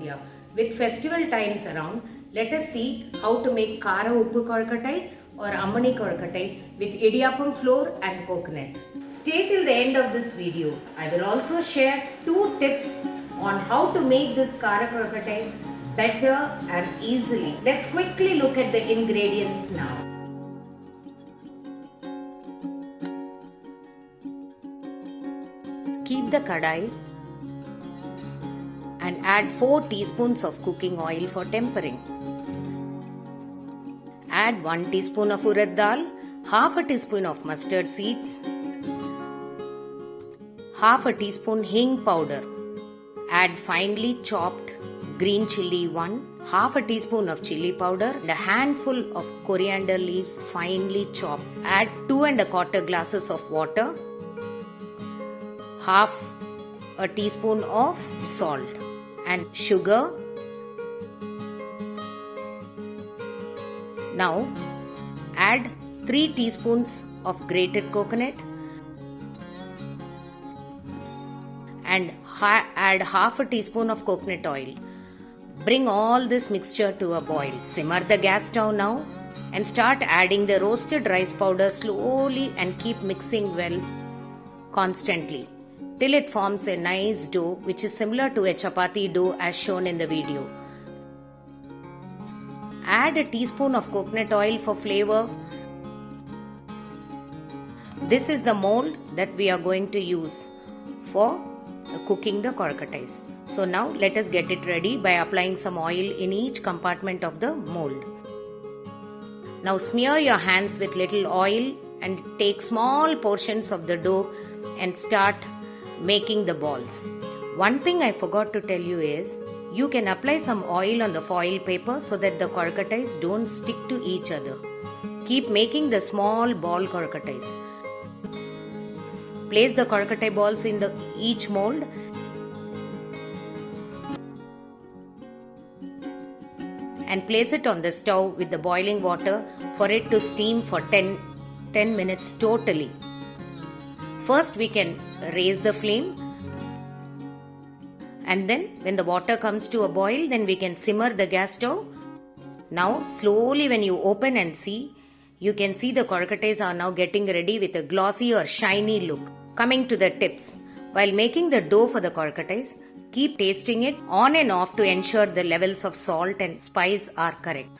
India. With festival times around, let us see how to make Kara uppu kolukattai or amini kolukattai with Idiyappam Flour and coconut. Stay till the end of this video. I will also share 2 tips on how to make this Kara Kozhukattai better and easily. Let's quickly look at the ingredients now. Keep the kadai and add 4 teaspoons of cooking oil for tempering. Add 1 teaspoon of Urad Dal, half a teaspoon of mustard seeds, half a teaspoon hing powder. Add finely chopped green chilli 1, half a teaspoon of chilli powder and a handful of coriander leaves finely chopped. Add 2 1/4 glasses of water, half a teaspoon of salt and sugar. Now add 3 teaspoons of grated coconut and add half a teaspoon of coconut oil. Bring all this mixture to a boil. Simmer the gas down now and start adding the roasted rice powder slowly and keep mixing well constantly till it forms a nice dough which is similar to a chapati dough as shown in the video. Add a teaspoon of coconut oil for flavor. This is the mold that we are going to use for cooking the kozhukattais. So now let us get it ready by applying some oil in each compartment of the mold. Now smear your hands with little oil and take small portions of the dough and start making the balls. One thing I forgot to tell you is you can apply some oil on the foil paper so that the kozhukattais don't stick to each other. Keep making the small ball kozhukattais. Place the kozhukattai balls in each mold and place it on the stove with the boiling water for it to steam for 10 minutes totally. First we can raise the flame and then when the water comes to a boil, then we can simmer the gas stove. Now slowly when you open and see, you can see the kozhukattais are now getting ready with a glossy or shiny look. Coming to the tips. While making the dough for the kozhukattais, keep tasting it on and off to ensure the levels of salt and spice are correct.